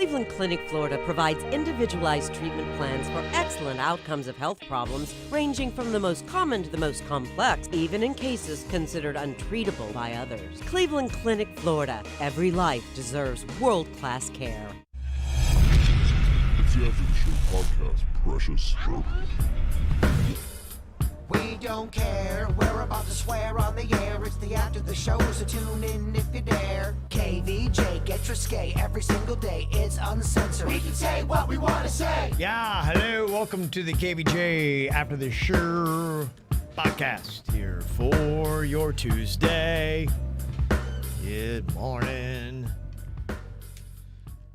Cleveland Clinic, Florida provides individualized treatment plans for excellent outcomes of health problems ranging from the most common to the most complex, even in cases considered untreatable by others. Cleveland Clinic, Florida. Every life deserves world-class care. It's the After the Show podcast, precious. We don't care, we're about to swear on the air. It's the After the Show, so tune in if you dare. KVJ, get risque every single day. It's uncensored. We can say what we want to say. Yeah, hello, welcome to the KVJ After the Show podcast here for your Tuesday. Good morning.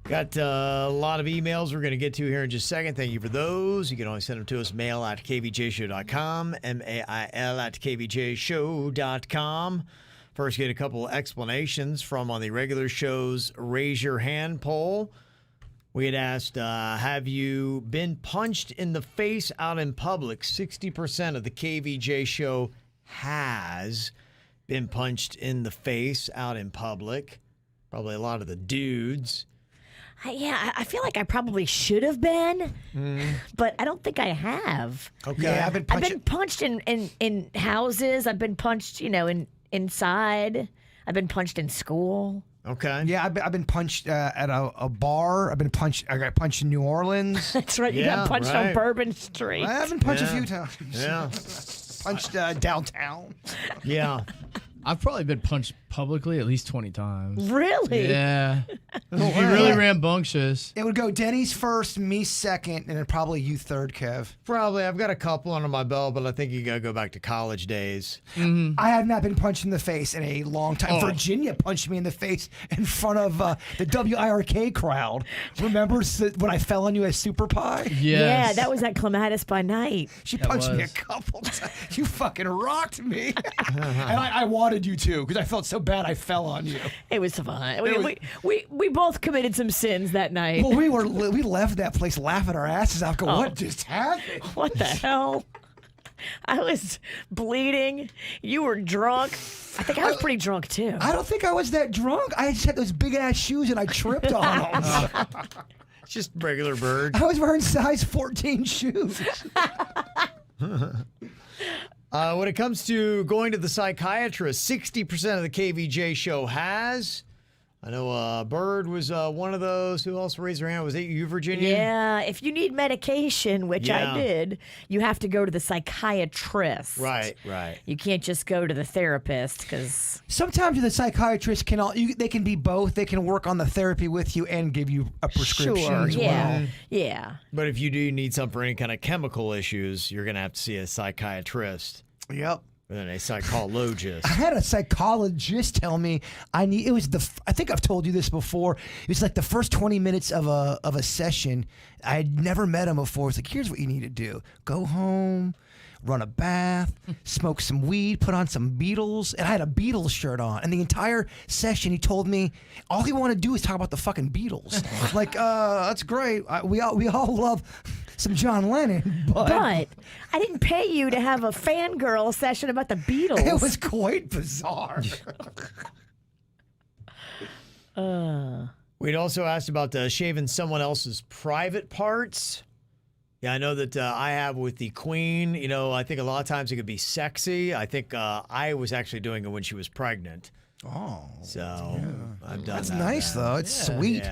Got a lot of emails we're going to get to here in just a second. Thank you for those. You can always send them to us, mail@kvjshow.com, mail@kvjshow.com. First, get a couple explanations from on the regular show's Raise Your Hand poll. We had asked, have you been punched in the face out in public? 60% of the KVJ show has been punched in the face out in public. Probably a lot of the dudes. Yeah, I feel like I probably should have been, but I don't think I have. Okay. Yeah, I've been punched in houses. I've been punched, inside. I've been punched in school. Okay. Yeah, I've been punched at a bar. I got punched in New Orleans. That's right. You Yeah, got punched right. on Bourbon Street. I've been punched a few times. Yeah. Punched downtown. Yeah. I've probably been punched publicly at least 20 times. Really? Yeah. If you really rambunctious. It would go Denny's first, me second, and then probably you third, Kev. Probably. I've got a couple under my belt, but I think you got to go back to college days. I have not been punched in the face in a long time. Oh. Virginia punched me in the face in front of the WIRK crowd. Remember when I fell on you as Super Pie? Yes. Yeah, that was at Clematis by night. She punched me a was. couple times. You fucking rocked me. And I wanted you to because I felt so bad I fell on you. It was fun. We both committed some sins that night. Well, we left that place laughing our asses off. Go, what just happened? What the hell? I was bleeding. You were drunk. I think I was pretty drunk too. I don't think I was that drunk. I just had those big ass shoes and I tripped on them. It's just regular bird. I was wearing size 14 shoes. When it comes to going to the psychiatrist, 60% of the KVJ show has. I know Bird was one of those. Who else raised their hand? Was it you, Virginia? Yeah, if you need medication, which Yeah. I did, you have to go to the psychiatrist. Right. You can't just go to the therapist because Sometimes the psychiatrist they can be both. They can work on the therapy with you and give you a prescription sure, as yeah, well. yeah. But if you do need something for any kind of chemical issues, you're going to have to see a psychiatrist Yep. and a psychologist. I had a psychologist tell me I think I've told you this before. It was like the first 20 minutes of a session. I had never met him before. It's like, here's what you need to do. Go home, run a bath, smoke some weed, put on some Beatles. And I had a Beatles shirt on. And the entire session, he told me all he wanted to do is talk about the fucking Beatles. Like, that's great. We all love some John Lennon, But I didn't pay you to have a fangirl session about the Beatles. it was quite bizarre. We'd also asked about shaving someone else's private parts. Yeah, I know that I have with the Queen. I think a lot of times it could be sexy. I think I was actually doing it when she was pregnant. Oh. So I've done That's that. nice, though. It's sweet.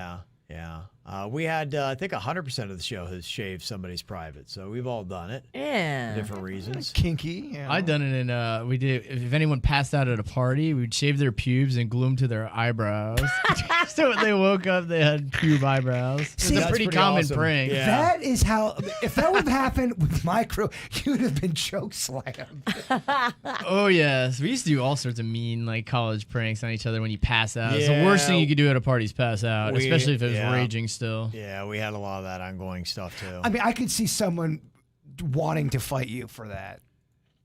Yeah. We had, I think 100% of the show has shaved somebody's private. So we've all done it Yeah. for different reasons. Kinky. Yeah. I done it in, we did, if anyone passed out at a party, we'd shave their pubes and glue them to their eyebrows. So when they woke up, they had pube eyebrows. It's See, a that's pretty pretty common awesome. prank. Yeah. That is how, if that would have happened with my crew, you'd have been choke slammed. Oh, yes. We used to do all sorts of mean, college pranks on each other when you pass out. It's the worst thing you could do at a party is pass out, especially if it was raging still. Yeah, we had a lot of that ongoing stuff, too. I mean, I could see someone wanting to fight you for that.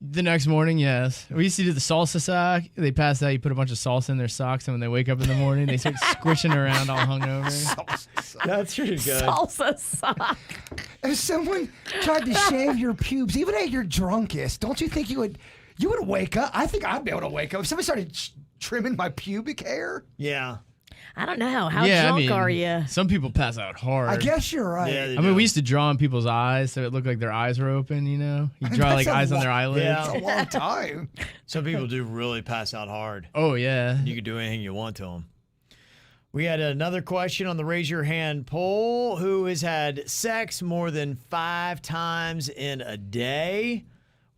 The next morning, yes. We used to do the salsa sock. They pass out, you put a bunch of salsa in their socks, and when they wake up in the morning, they start squishing around all hungover. That's pretty good. Salsa sock. If someone tried to shave your pubes, even at your drunkest, don't you think you would wake up? I think I'd be able to wake up. If somebody started trimming my pubic hair. Yeah. I don't know. How drunk are you? Some people pass out hard. I guess you're right. Yeah, I mean, we used to draw in people's eyes so it looked like their eyes were open, you know? You draw like eyes on their eyelids. Yeah. It's a long time. Some people do really pass out hard. Oh, yeah. You can do anything you want to them. We had another question on the Raise Your Hand poll. Who has had sex more than 5 times in a day?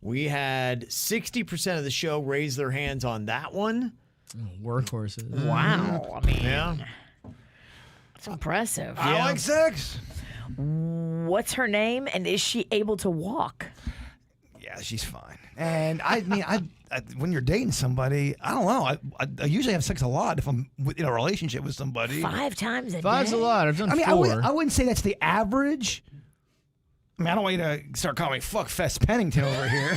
We had 60% of the show raise their hands on that one. Workhorses. Wow. I mean, Yeah. it's impressive. I like sex. What's her name, and is she able to walk? Yeah, she's fine. And I mean, I when you're dating somebody, I don't know. I usually have sex a lot if I'm in a relationship with somebody. 5 times a 5's day? a lot. I've done I mean, 4. I wouldn't say that's the average. I mean, I don't want you to start calling me Fuck Fest Pennington over here.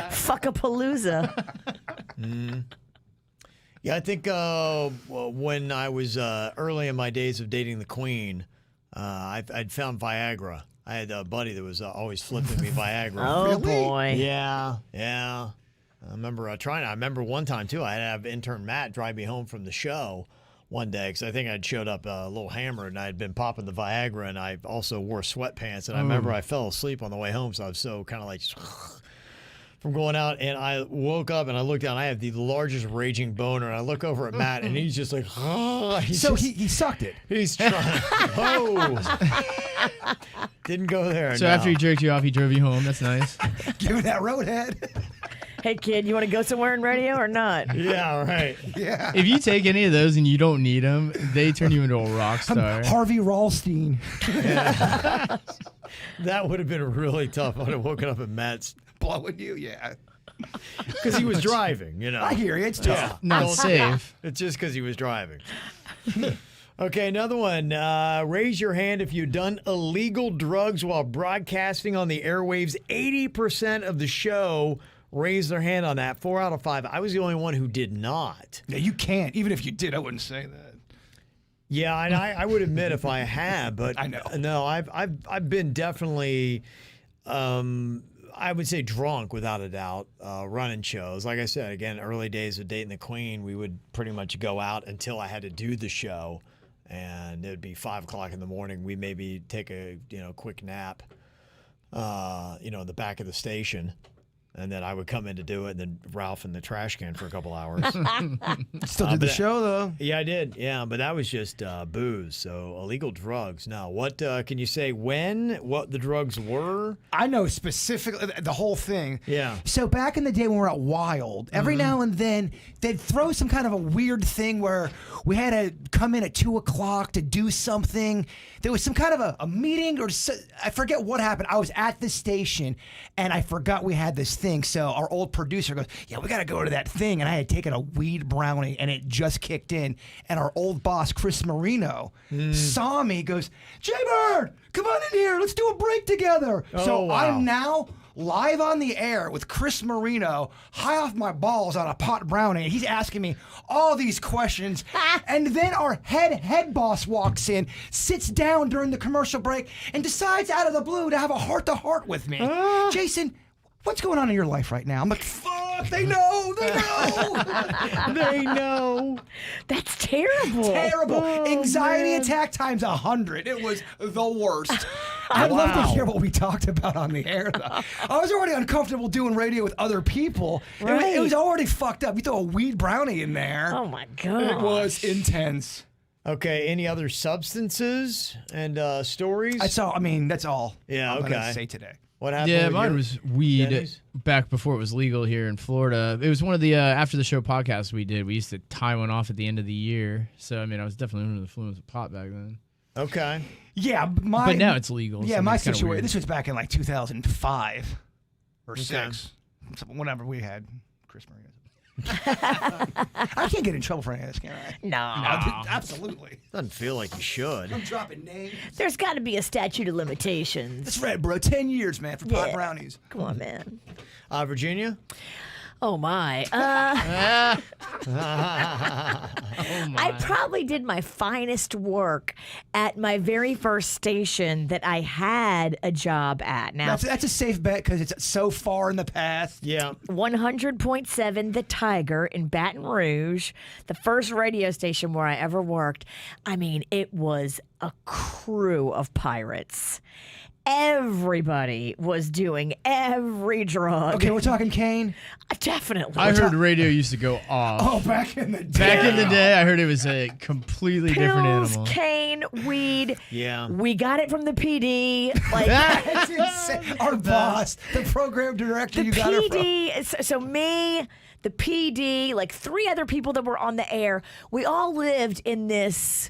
Fuck-a-palooza. Yeah, I think when I was early in my days of dating the Queen, I'd found Viagra. I had a buddy that was always flipping me Viagra. Oh, boy. Yeah. I remember trying it. I remember one time, too, I had to have intern Matt drive me home from the show one day because I think I'd showed up a little hammered and I'd been popping the Viagra and I also wore sweatpants. And I remember I fell asleep on the way home, so I was so kind of like from going out. And I woke up and I looked down. I have the largest raging boner. And I look over at Matt and he's just like, oh. He sucked it. He's trying. Oh. Didn't go there. So no. after he jerked you off, he drove you home. That's nice. Give me that roadhead. Hey, kid, you want to go somewhere in radio or not? Yeah, right. Yeah. If you take any of those and you don't need them, they turn you into a rock star. Harvey Ralstein. That would have been really tough. I would have woken up at Matt's Blowing you, yeah. because he was driving, you know. I hear you. It's tough. Yeah. Not safe. It's just because he was driving. Okay, another one. Raise your hand if you've done illegal drugs while broadcasting on the airwaves. 80% of the show raised their hand on that. 4 out of 5. I was the only one who did not. Yeah, you can't. Even if you did, I wouldn't say that. Yeah, and I would admit if I have, but I know. No, I've been definitely, I would say drunk without a doubt, running shows. Like I said, again, early days of dating the Queen, we would pretty much go out until I had to do the show, and it'd be 5 o'clock in the morning. We maybe take a quick nap, in the back of the station. And then I would come in to do it, and then Ralph in the trash can for a couple hours. Still did the show, though. Yeah, I did. Yeah, but that was just booze. So illegal drugs. Now, what can you say what the drugs were? I know specifically the whole thing. Yeah. So back in the day when we were at Wild, every now and then they'd throw some kind of a weird thing where we had to come in at 2 o'clock to do something. There was some kind of a meeting or I forget what happened. I was at the station and I forgot we had this thing. So our old producer goes, yeah, we got to go to that thing. And I had taken a weed brownie and it just kicked in. And our old boss, Chris Marino, saw me, goes, Jay-Bird, come on in here. Let's do a break together. So wow. I'm now live on the air with Chris Marino, high off my balls on a pot brownie. And he's asking me all these questions. And then our head boss walks in, sits down during the commercial break, and decides out of the blue to have a heart-to-heart with me. Jason, what's going on in your life right now? I'm like, fuck, they know. They know. That's terrible. Terrible. Anxiety attack times 100. It was the worst. I'd love to hear what we talked about on the air, though. I was already uncomfortable doing radio with other people. It was already fucked up. You throw a weed brownie in there. Oh, my God. It was intense. Okay, any other substances and stories? That's all. I mean, that's all Yeah, I'm okay. going to say today. What happened? Yeah, with mine your- was weed Denny's? back before it was legal here in Florida. It was one of the after the show podcasts we did. We used to tie one off at the end of the year. So, I mean, I was definitely under the influence of pot back then. Okay. Yeah, But now it's legal. Yeah, so my it's kinda situation. weird. This was back in like 2005 or Okay. 6. So whenever we had Chris Marino. I can't get in trouble for any of this, can I? No. Absolutely. Doesn't feel like you should. I'm dropping names. There's got to be a statute of limitations. That's right, bro. 10 years, man, for pot Yeah. brownies. Come on, man. Virginia? Oh my. I probably did my finest work at my very first station that I had a job at. Now, That's a safe bet because it's so far in the past. Yeah. 100.7 The Tiger in Baton Rouge, the first radio station where I ever worked. I mean, it was a crew of pirates. Everybody was doing every drug. Okay, we're talking Kane. Definitely. I heard radio used to go off. Oh, back in the day. Back in the day, I heard it was a completely different Pills, animal. cane, weed. Yeah. We got it from the PD. Like That's insane. Our boss, the program director, the you got her from. PD. So me, the PD, like 3 other people that were on the air. We all lived in this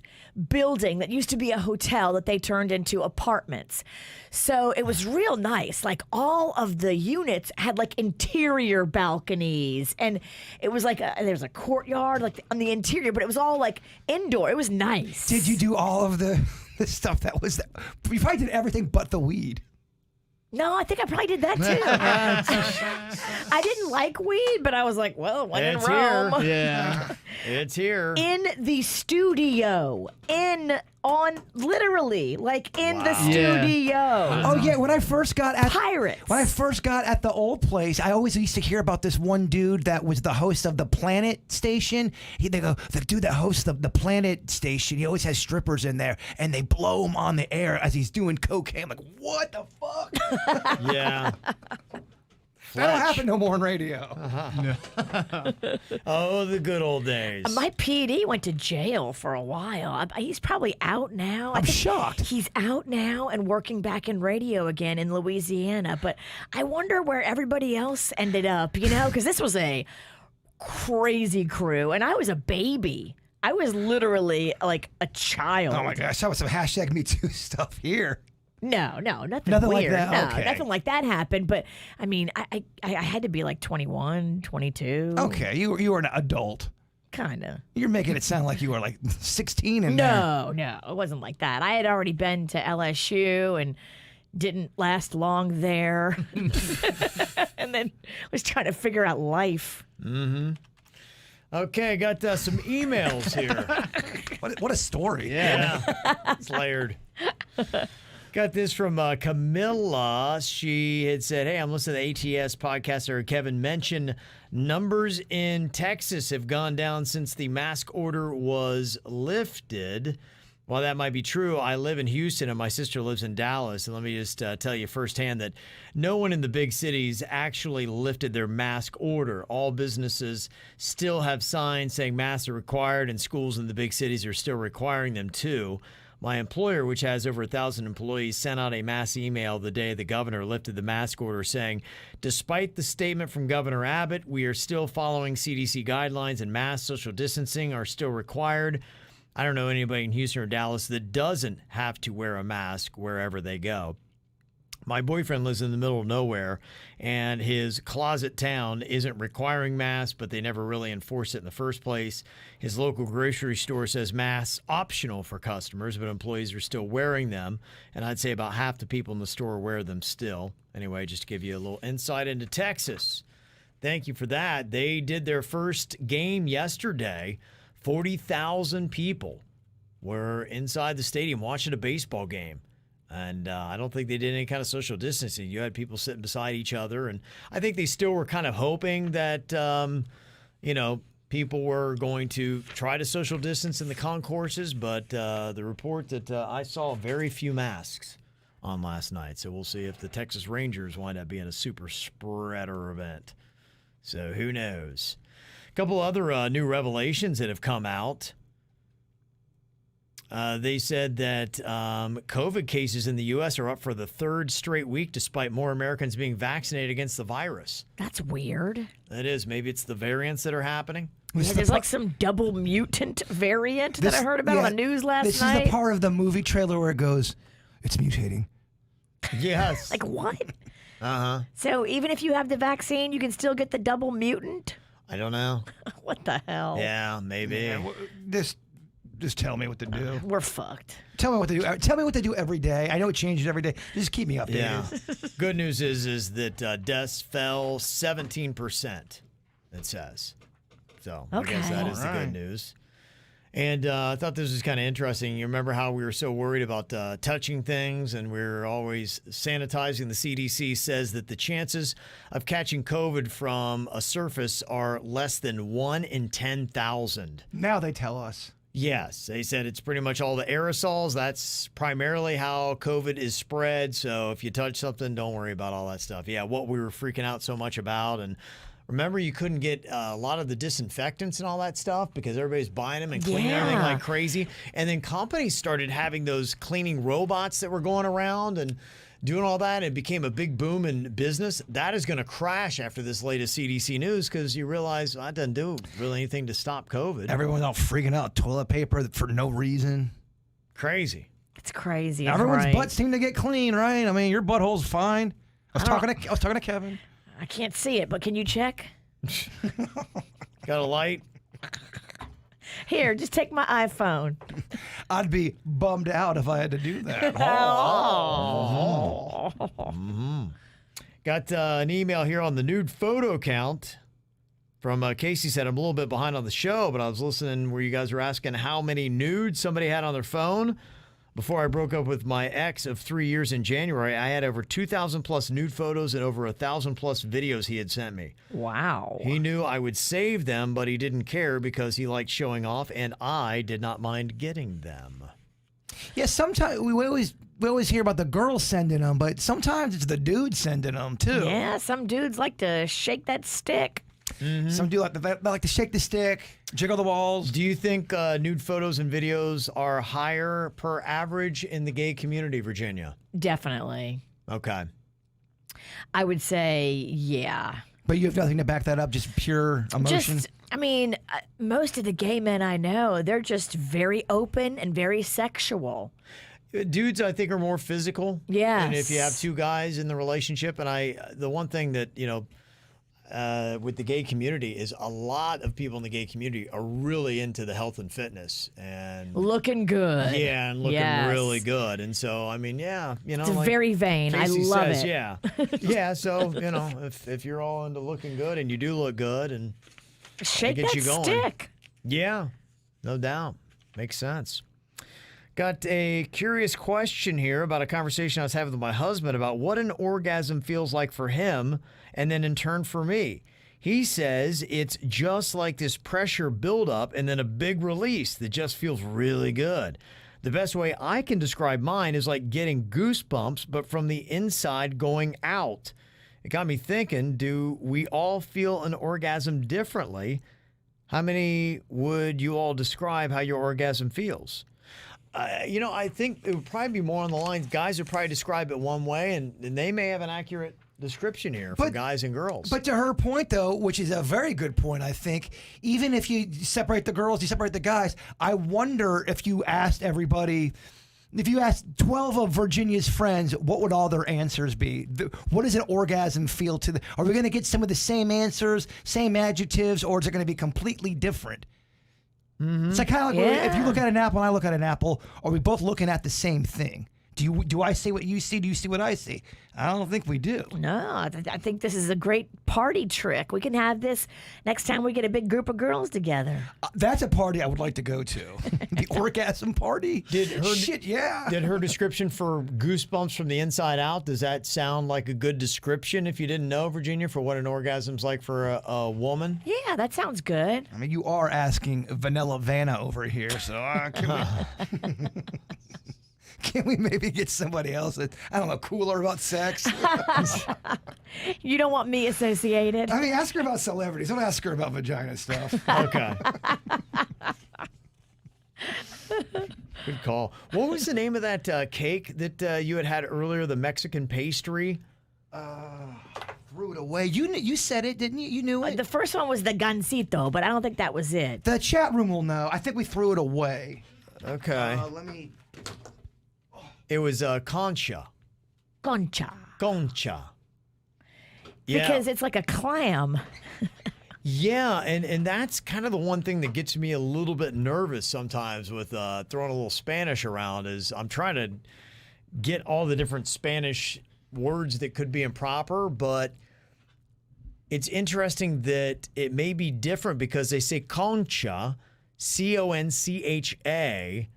building that used to be a hotel that they turned into apartments. So it was real nice. Like all of the units had like interior balconies, and it was like there's a courtyard like on the interior, but it was all like indoor. It was nice. Did you do all of the stuff that was there? You probably did everything but the weed. No, I think I probably did that too. I didn't like weed, but I was like, well, when in It's Rome. here. Yeah. It's here. In the studio. Literally, like in the Yeah. studio. Oh yeah, when I first got at Pirates. When I first got at the old place, I always used to hear about this one dude that was the host of the Planet station. They go, the dude that hosts the Planet station, he always has strippers in there, and they blow him on the air as he's doing cocaine. I'm like, what the fuck? Yeah. That don't happen no more on radio. Oh, the good old days. My PD went to jail for a while. He's probably out now. I I'm think shocked. He's out now and working back in radio again in Louisiana. But I wonder where everybody else ended up, because this was a crazy crew. And I was a baby. I was literally like a child. Oh my gosh, that was some hashtag Me Too stuff here. No, nothing Nothing like weird. that? No, Okay. nothing like that happened. But I mean, I had to be like 21, 22. Okay, you were an adult. Kind of. You're making it sound like you were like 16 in there. No, it wasn't like that. I had already been to LSU and didn't last long there. And then was trying to figure out life. Okay, got some emails here. What a story. Yeah. It's layered. Got this from Camilla. She had said, hey, I'm listening to the ATS podcast. Or Kevin mentioned numbers in Texas have gone down since the mask order was lifted. While that might be true, I live in Houston and my sister lives in Dallas. And let me just tell you firsthand that no one in the big cities actually lifted their mask order. All businesses still have signs saying masks are required, and schools in the big cities are still requiring them too. My employer, which has over 1,000 employees, sent out a mass email the day the governor lifted the mask order saying, despite the statement from Governor Abbott, we are still following CDC guidelines and mass social distancing are still required. I don't know anybody in Houston or Dallas that doesn't have to wear a mask wherever they go. My boyfriend lives in the middle of nowhere, and his closet town isn't requiring masks, but they never really enforce it in the first place. His local grocery store says masks optional for customers, but employees are still wearing them, and I'd say about half the people in the store wear them still. Anyway, just to give you a little insight into Texas. Thank you for that. They did their first game yesterday. 40,000 people were inside the stadium watching a baseball game. And I don't think they did any kind of social distancing. You had people sitting beside each other. And I think they still were kind of hoping that, people were going to try to social distance in the concourses. But the report that I saw, very few masks on last night. So we'll see if the Texas Rangers wind up being a super spreader event. So who knows? A couple other new revelations that have come out. They said that COVID cases in the U.S. are up for the 3rd straight week, despite more Americans being vaccinated against the virus. That's weird. That is. Maybe it's the variants that are happening. Yeah, there's like some double mutant variant that I heard about on the news last night. This is the part of the movie trailer where it goes, it's mutating. Yes. Like what? Uh-huh. So even if you have the vaccine, you can still get the double mutant? I don't know. What the hell? Yeah, maybe. Yeah, just tell me what to do. We're fucked. Tell me what to do. Tell me what to do every day. I know it changes every day. Just keep me updated. Yeah. Good news is that deaths fell 17% it says. So Okay. I guess that is the good news. And I thought this was kind of interesting. You remember how we were so worried about touching things and we were always sanitizing? The CDC says that the chances of catching COVID from a surface are less than 1 in 10,000. Now they tell us. Yes, they said it's pretty much all the aerosols. That's primarily how COVID is spread. So if you touch something, don't worry about all that stuff. Yeah, what we were freaking out so much about. And remember, you couldn't get a lot of the disinfectants and all that stuff because everybody's buying them and cleaning everything like crazy. And then companies started having those cleaning robots that were going around and doing all that. It became a big boom in business. That is going to crash after this latest CDC news because you realize that doesn't do really anything to stop COVID. Everyone's out freaking out. Toilet paper for no reason. Crazy. It's crazy. Everyone's right. butts seem to get clean, right? I mean, your butthole's fine. I was talking to Kevin. I can't see it, but can you check? Got a light? Here, just take my iPhone. I'd be bummed out if I had to do that. Got an email here on the nude photo count from Casey. Said, I'm a little bit behind on the show, but I was listening where you guys were asking how many nudes somebody had on their phone. Before I broke up with my ex of 3 years in January, I had over 2,000 plus nude photos and over 1,000 plus videos he had sent me. Wow. He knew I would save them, but he didn't care because he liked showing off, and I did not mind getting them. Yeah, sometimes we always hear about the girls sending them, but sometimes it's the dudes sending them too. Yeah, some dudes like to shake that stick. Mm-hmm. Some do like to shake the stick, jiggle the balls. Do you think nude photos and videos are higher per average in the gay community, Virginia? Definitely. Okay. I would say, yeah. But you have nothing to back that up, just pure emotion. Most of the gay men I know, they're just very open and very sexual. Dudes, I think, are more physical. Yes. And if you have two guys in the relationship, and the one thing that, with the gay community is a lot of people in the gay community are really into the health and fitness and looking good. Yeah, and looking really good. And so, I mean, it's very vain. Casey I love says, it. Yeah. Yeah. So, if you're all into looking good and you do look good and shake get that you going. stick. Yeah, no doubt. Makes sense. Got a curious question here about a conversation I was having with my husband about what an orgasm feels like for him and then in turn for me. He says it's just like this pressure buildup and then a big release that just feels really good. The best way I can describe mine is like getting goosebumps, but from the inside going out. It got me thinking, do we all feel an orgasm differently? How many would you all describe how your orgasm feels? I think it would probably be more on the lines. Guys would probably describe it one way, and they may have an accurate description here for guys and girls. But to her point, though, which is a very good point, I think, even if you separate the girls, you separate the guys, I wonder if you asked everybody, if you asked 12 of Virginia's friends, what would all their answers be? What does an orgasm feel to them? Are we going to get some of the same answers, same adjectives, or is it going to be completely different? Mm-hmm. It's like kind of like if you look at an apple and I look at an apple, are we both looking at the same thing? Do I see what you see? Do you see what I see? I don't think we do. No, I think this is a great party trick. We can have this next time we get a big group of girls together. That's a party I would like to go to. The orgasm party? Did her description for goosebumps from the inside out, does that sound like a good description if you didn't know, Virginia, for what an orgasm's like for a woman? Yeah, that sounds good. I mean, you are asking Vanilla Vanna over here, so can we maybe get somebody else that, I don't know, cooler about sex? You don't want me associated? I mean, ask her about celebrities. Don't ask her about vagina stuff. Okay. Good call. What was the name of that cake that you had earlier, the Mexican pastry? Threw it away. You said it, didn't you? You knew it. The first one was the gansito, but I don't think that was it. The chat room will know. I think we threw it away. Okay. Let me... It was concha. Concha. Concha. Yeah. Because it's like a clam. Yeah, and that's kind of the one thing that gets me a little bit nervous sometimes with throwing a little Spanish around is I'm trying to get all the different Spanish words that could be improper, but it's interesting that it may be different because they say concha, C-O-N-C-H-A,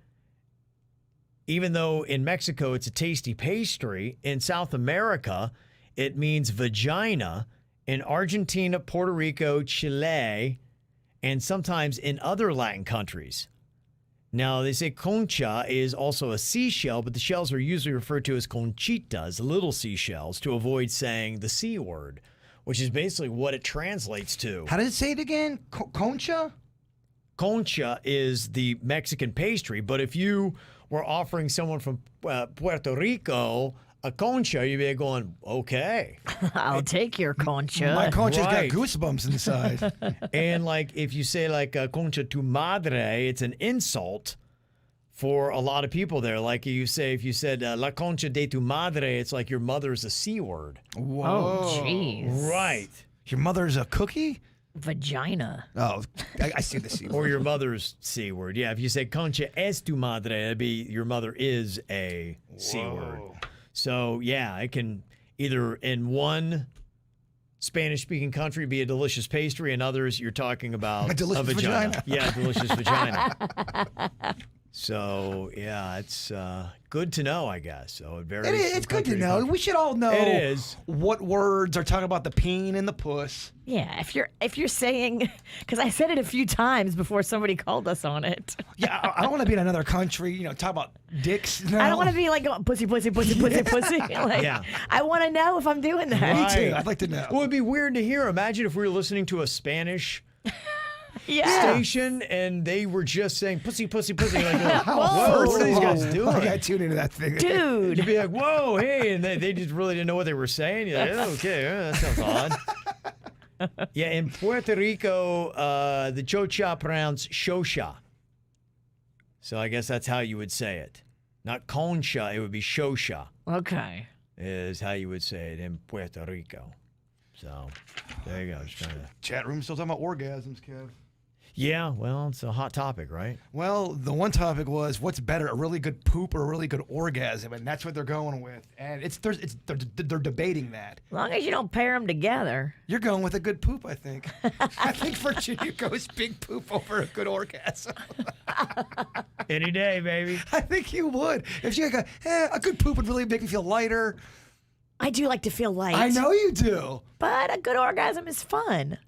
even though in Mexico it's a tasty pastry. In South America, it means vagina. In Argentina, Puerto Rico, Chile, and sometimes in other Latin countries. Now, they say concha is also a seashell, but the shells are usually referred to as conchitas, little seashells, to avoid saying the C word, which is basically what it translates to. How does it say it again? Concha? Concha is the Mexican pastry, but if you were offering someone from Puerto Rico a concha, you'd be going, okay. I'll take your concha. My concha's Right. got goosebumps inside. And like if you say like concha tu madre, it's an insult for a lot of people there. Like if you said la concha de tu madre, it's like your mother's a C word. Whoa. Oh, jeez. Right. Your mother's a cookie? Vagina. Oh, I see the C Or word. your mother's C word. Yeah, if you say concha es tu madre, it'd be your mother is a C word. So, yeah, it can either in one Spanish-speaking country be a delicious pastry, and others you're talking about A delicious vagina. Yeah, a delicious vagina. So, yeah, it's good to know, I guess. So it varies. It is. from It's good to country know. country. We should all know It is. what words are talking about the peen and the puss. Yeah, if you're saying, because I said it a few times before somebody called us on it. Yeah, I don't want to be in another country, talk about dicks. No. I don't want to be like going, pussy, pussy, pussy, pussy, pussy. Like, Yeah. I want to know if I'm doing that. Me Right. too. I'd like to know. Well, it'd be weird to hear. Imagine if we were listening to a Spanish Yeah. station and they were just saying pussy, pussy, pussy. Like, Whoa. what are these guys I doing? got tuned into that thing. Dude. You'd be like, whoa, hey, and they just really didn't know what they were saying. You're like, oh, okay, that sounds odd. Yeah, in Puerto Rico, the chocha pronounced shosha. So I guess that's how you would say it. Not concha, it would be shosha Okay. is how you would say it in Puerto Rico. So there you go. Just trying to... Chat room still talking about orgasms, Kev. Yeah, well, it's a hot topic, right? Well, the one topic was what's better, a really good poop or a really good orgasm, and that's what they're going with. And they're debating that. As long as you don't pair them together. You're going with a good poop, I think. I think Virginia goes big poop over a good orgasm. Any day, baby. I think you would. If you go, a good poop would really make me feel lighter. I do like to feel light. I know you do. But a good orgasm is fun.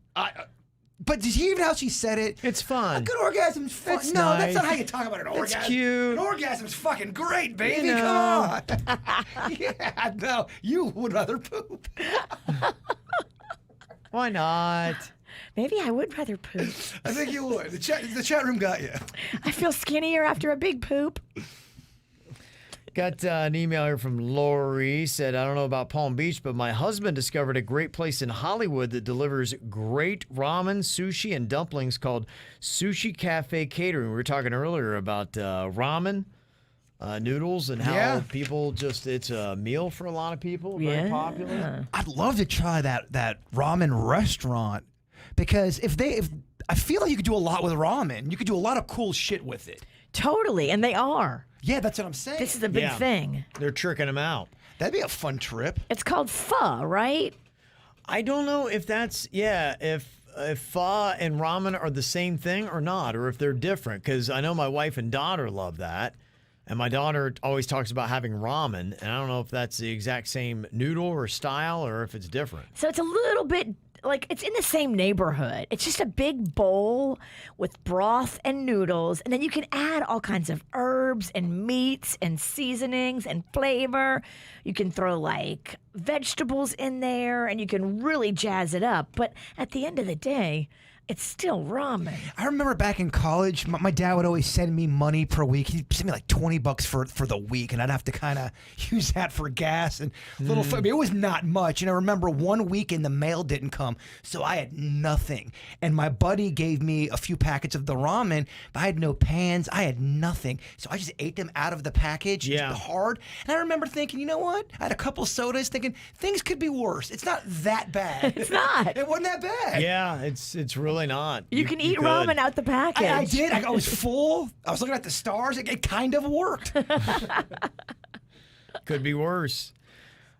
But did you hear how she said it? It's A fun. good orgasm's fun. It's No, nice. that's not how you talk about an orgasm. cute. An orgasm's fucking great, baby. You know. Come on. Yeah, no, you would rather poop. Why not? Maybe I would rather poop. I think you would. The chat room got you. I feel skinnier after a big poop. Got an email here from Lori. Said, I don't know about Palm Beach, but my husband discovered a great place in Hollywood that delivers great ramen, sushi, and dumplings called Sushi Cafe Catering. We were talking earlier about ramen, noodles, and how people it's a meal for a lot of people. Very popular. I'd love to try that ramen restaurant because if I feel like you could do a lot with ramen. You could do a lot of cool shit with it. Totally. And they are. Yeah, that's what I'm saying. This is a big Yeah. thing. They're tricking them out. That'd be a fun trip. It's called pho, right? I don't know if that's, if pho and ramen are the same thing or not, or if they're different, because I know my wife and daughter love that. And my daughter always talks about having ramen, and I don't know if that's the exact same noodle or style or if it's different. So it's a little bit like it's in the same neighborhood. It's just a big bowl with broth and noodles, and then you can add all kinds of herbs and meats and seasonings and flavor. You can throw like vegetables in there, and you can really jazz it up. But at the end of the day, it's still ramen. I remember back in college, my dad would always send me money per week. He'd send me like $20 for the week, and I'd have to kind of use that for gas and little. I mean, it was not much. And I remember one weekend the mail didn't come, so I had nothing. And my buddy gave me a few packets of the ramen, but I had no pans. I had nothing, so I just ate them out of the package. Yeah. Just hard. And I remember thinking, you know what? I had a couple sodas, thinking things could be worse. It's not that bad. It's not. It wasn't that bad. Yeah, it's really not. You can eat could. ramen out the package. I did. I was full. I was looking at the stars. It kind of worked. Could be worse.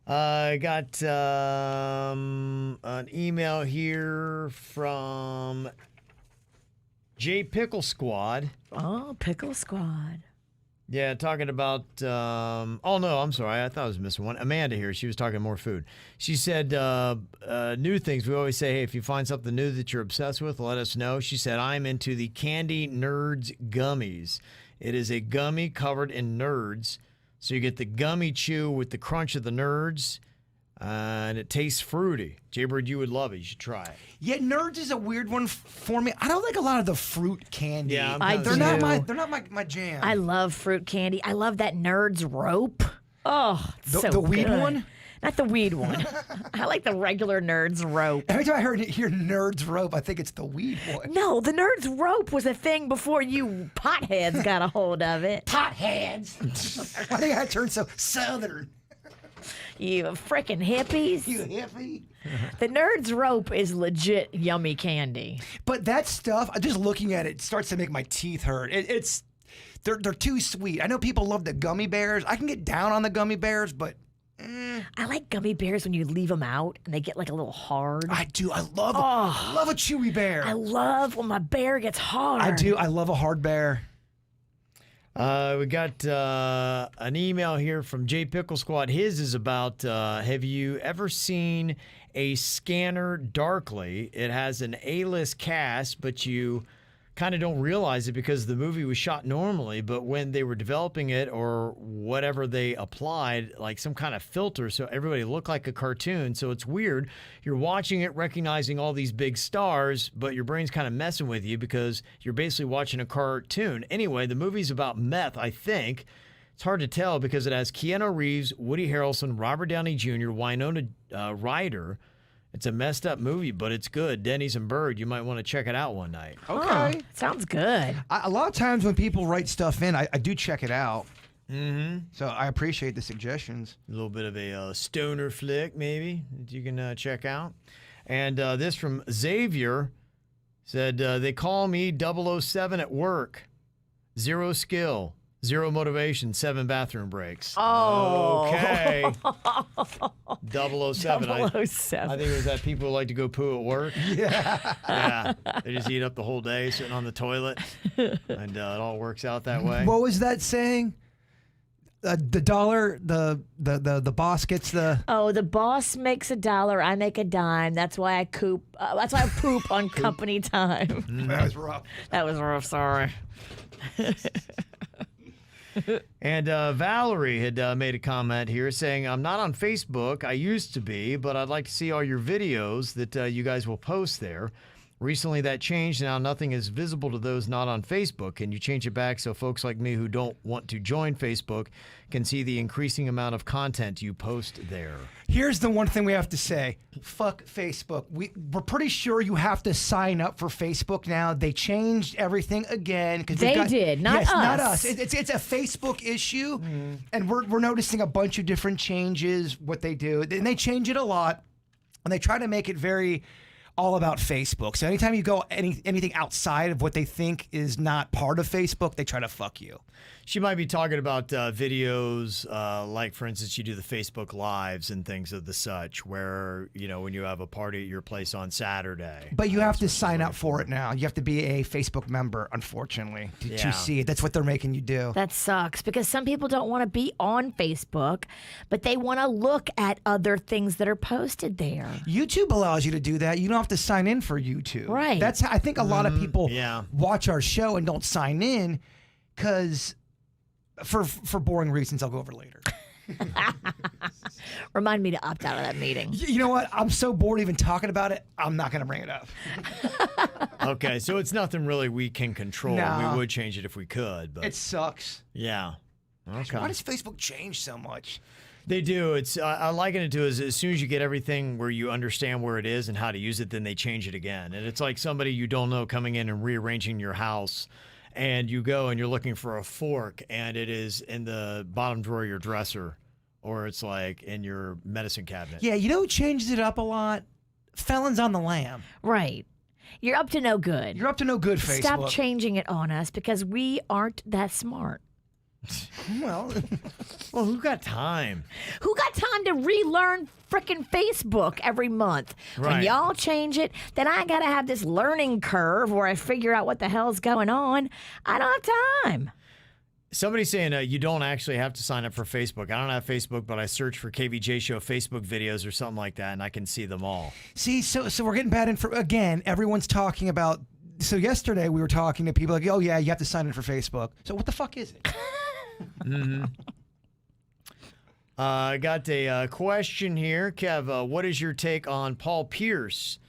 I got an email here from J Pickle Squad. Oh, Pickle Squad. Yeah, talking about, oh no, I'm sorry. I thought I was missing one. Amanda here. She was talking more food. She said, new things. We always say, hey, if you find something new that you're obsessed with, let us know. She said, I'm into the Candy Nerds gummies. It is a gummy covered in nerds. So you get the gummy chew with the crunch of the nerds, and it tastes fruity. Jaybird, you would love it. You should try it. Yeah, Nerds is a weird one for me. I don't like a lot of the fruit candy. Yeah, they're not my jam. I love fruit candy. I love that Nerds rope. Oh, it's so the weed good. one? Not the weed one. I like the regular Nerds rope. Every time I hear Nerds rope, I think it's the weed one. No, the Nerds rope was a thing before you potheads got a hold of it. Potheads. I think I turned so southern. You frickin' hippies. You hippie. The Nerds rope is legit yummy candy. But that stuff, just looking at it, starts to make my teeth hurt. They're too sweet. I know people love the gummy bears. I can get down on the gummy bears, but I like gummy bears when you leave them out and they get like a little hard. I do. I love a chewy bear. I love when my bear gets hard. I do. I love a hard bear. We got an email here from J Pickle Squad. His is about, have you ever seen a Scanner Darkly? It has an A-list cast, but you kind of don't realize it because the movie was shot normally, but when they were developing it or whatever they applied, like some kind of filter, so everybody looked like a cartoon. So it's weird. You're watching it, recognizing all these big stars, but your brain's kind of messing with you because you're basically watching a cartoon. Anyway, the movie's about meth, I think. It's hard to tell because it has Keanu Reeves, Woody Harrelson, Robert Downey Jr., Winona Ryder. It's a messed up movie, but it's good. Denny's and Bird, you might want to check it out one night. Okay. Sounds good. A lot of times when people write stuff in, I do check it out. Mm-hmm. So I appreciate the suggestions. A little bit of a stoner flick, maybe, that you can check out. And this from Xavier said, they call me 007 at work. 0 skill. 0 motivation, 7 bathroom breaks. Oh. Okay. 007. 007. I think it was that people who like to go poo at work. Yeah. Yeah. They just eat up the whole day sitting on the toilet. And it all works out that way. What was that saying? The dollar, the boss gets the. Oh, the boss makes $1, I make a dime. That's why I poop on company time. That was rough. That was rough. Sorry. And Valerie had made a comment here saying, I'm not on Facebook. I used to be, but I'd like to see all your videos that you guys will post there. Recently that changed. Now nothing is visible to those not on Facebook. Can you change it back so folks like me who don't want to join Facebook can see the increasing amount of content you post there? Here's the one thing we have to say. Fuck Facebook. We're pretty sure you have to sign up for Facebook now. They changed everything again. They did, not yes, us. Not us. It's a Facebook issue, and we're noticing a bunch of different changes, what they do. And they change it a lot, and they try to make it very all about Facebook. So anytime you go anything outside of what they think is not part of Facebook, they try to fuck you. She might be talking about videos like, for instance, you do the Facebook Lives and things of the such where, you know, when you have a party at your place on Saturday. But you have to sign up for it now. You have to be a Facebook member, unfortunately, to see it. That's what they're making you do. That sucks because some people don't want to be on Facebook, but they want to look at other things that are posted there. YouTube allows you to do that. You don't have to sign in for YouTube. Right. That's how I think a lot of people yeah. watch our show and don't sign in because for boring reasons I'll go over later. Remind me to opt out of that meeting. You know what? I'm so bored even talking about it. I'm not going to bring it up. Okay, so it's nothing really we can control. No. We would change it if we could, but It sucks. yeah. Okay. Why does Facebook change so much? They do. It's I liken it to as soon as you get everything where you understand where it is and how to use it, then they change it again. And it's like somebody you don't know coming in and rearranging your house, and you go and you're looking for a fork, and it is in the bottom drawer of your dresser, or it's like in your medicine cabinet. Yeah, you know who changes it up a lot? Felons on the Lam. Right. You're up to no good. You're up to no good, Facebook. Stop changing it on us because we aren't that smart. Well, Well, who got time? Who got time to relearn frickin' Facebook every month? When Right. y'all change it, then I gotta have this learning curve where I figure out what the hell's going on. I don't have time. Somebody's saying you don't actually have to sign up for Facebook. I don't have Facebook, but I search for KVJ Show Facebook videos or something like that, and I can see them all. see, so we're getting bad info again. Everyone's talking about. So yesterday we were talking to people like, oh yeah, you have to sign in for Facebook. So what the fuck is it? I got a question here. Kev, what is your take on Paul Pierce,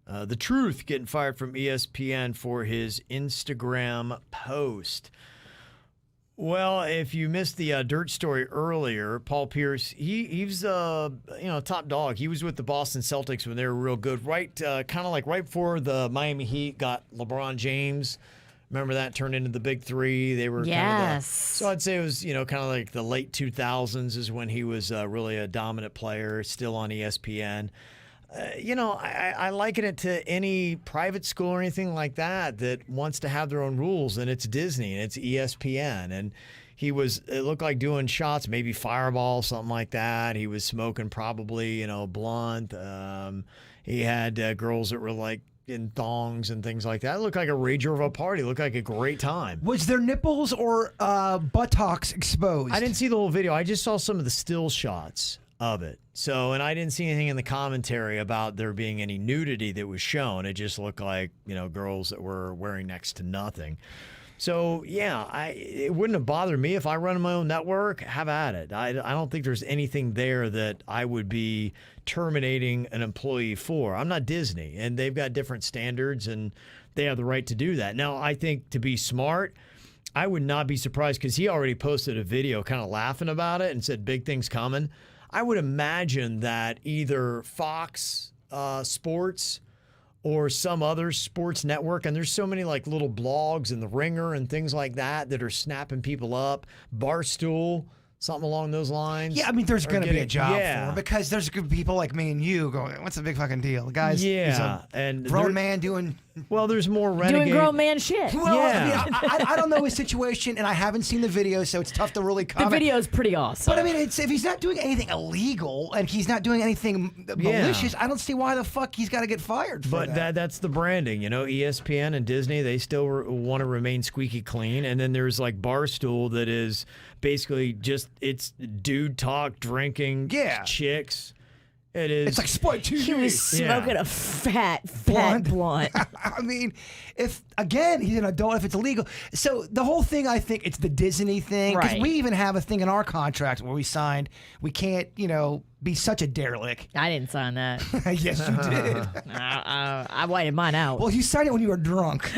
the truth, getting fired from ESPN for his Instagram post? Well, if you missed the dirt story earlier, Paul Pierce, he's top dog. He was with the Boston Celtics when they were real good, right? Kind of like right before the Miami Heat got LeBron James. Remember that turned into the big three? They were Yes. so I'd say it was kind of like the late 2000s is when he was really a dominant player, still on ESPN. I liken it to any private school or anything like that wants to have their own rules, and it's Disney and it's ESPN. And it looked like doing shots, maybe Fireball, something like that. He was smoking probably, blunt. He had girls that were like in thongs and things like that. It looked like a rager of a party. It looked like a great time. Was there nipples or buttocks exposed? I didn't see the whole video. I just saw some of the still shots of it. So, and I didn't see anything in the commentary about there being any nudity that was shown. It just looked like, girls that were wearing next to nothing. So, yeah, it wouldn't have bothered me if I run my own network. Have at it. I don't think there's anything there that I would be terminating an employee for. I'm not Disney, and they've got different standards, and they have the right to do that. Now, I think to be smart, I would not be surprised because he already posted a video kind of laughing about it and said big things coming. I would imagine that either Fox Sports or some other sports network, and there's so many like little blogs and The Ringer and things like that are snapping people up. Barstool, something along those lines. Yeah, I mean, there's going to be a job for yeah. him because there's gonna be people like me and you going, what's the big fucking deal? The guy's he's Yeah, a and grown man doing. Well, there's more renegade. Doing grown man shit. Well, Yeah. I mean, I don't know his situation, and I haven't seen the video, so it's tough to really The comment. video's pretty awesome. But I mean, if he's not doing anything illegal and he's not doing anything malicious, I don't see why the fuck he's got to get fired for But that. that's the branding, ESPN and Disney, they still want to remain squeaky clean. And then there's like Barstool that is basically just, it's dude talk, drinking, Yeah. chicks. It is. It's like Sport TV. he was smoking a fat Blunt. blunt. I mean, if again he's an adult, if it's illegal. So the whole thing, I think it's the Disney thing because Right. we even have a thing in our contract where we signed we can't, be such a derelict. I didn't sign that. Yes, you did. I whited mine out. Well, you signed it when you were drunk.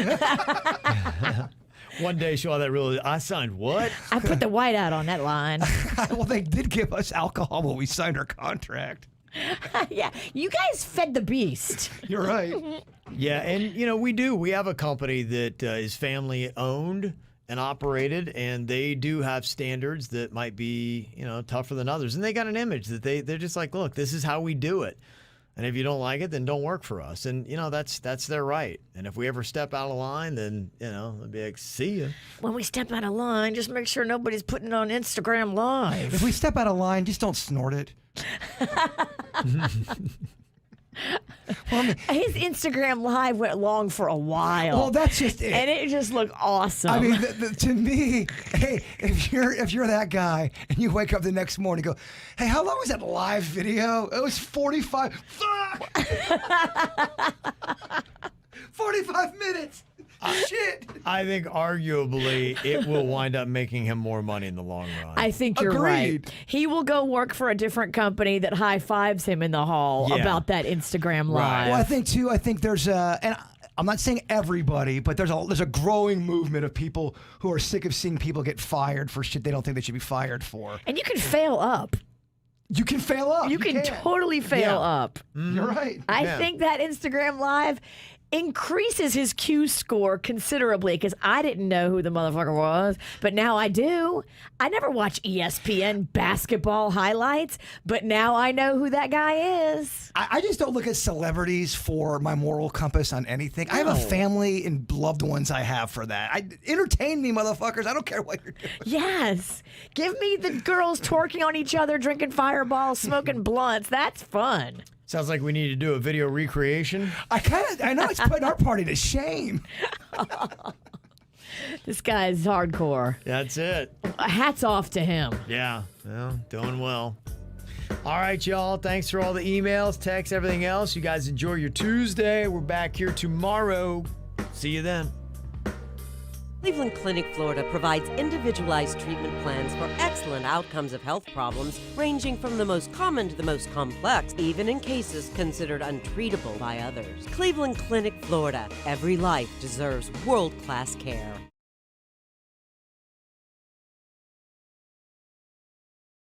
One day she'll have that real, I signed what? I put the white out on that line. Well, they did give us alcohol when we signed our contract. Yeah, you guys fed the beast. You're right. Yeah, and we have a company that is family owned and operated, and they do have standards that might be tougher than others, and they got an image that they're just like, look, this is how we do it, and if you don't like it, then don't work for us, and that's their right. And if we ever step out of line, then they'll be like, see ya. When we step out of line, just make sure nobody's putting it on Instagram Live. If we step out of line, just don't snort it. Well, I mean, His Instagram Live went long for a while. well, that's just it. and it just looked awesome. I mean, to me, hey, if you're that guy and you wake up the next morning and go, hey, how long was that live video? It was 45. Fuck! 45 minutes. Shit. I think arguably it will wind up making him more money in the long run. I think you're right. Agreed. He will go work for a different company that high fives him in the hall Yeah. about that Instagram Live. Well, I think there's and I'm not saying everybody, but there's a growing movement of people who are sick of seeing people get fired for shit they don't think they should be fired for. And you can fail up. You can fail up. You can totally fail Yeah. up. You're right. I Yeah. think that Instagram Live increases his Q score considerably because I didn't know who the motherfucker was, but now I do. I never watch ESPN basketball highlights, but now I know who that guy is. I just don't look at celebrities for my moral compass on anything. I have a family and loved ones I have for that. Entertain me, motherfuckers. I don't care what you're doing. Yes. Give me the girls twerking on each other, drinking fireballs, smoking blunts. That's fun. Sounds like we need to do a video recreation. I know it's putting our party to shame. This guy's hardcore. That's it. Hats off to him. Yeah, well, doing well. All right, y'all. Thanks for all the emails, texts, everything else. You guys enjoy your Tuesday. We're back here tomorrow. See you then. Cleveland Clinic, Florida provides individualized treatment plans for excellent outcomes of health problems ranging from the most common to the most complex, even in cases considered untreatable by others. Cleveland Clinic, Florida. Every life deserves world-class care.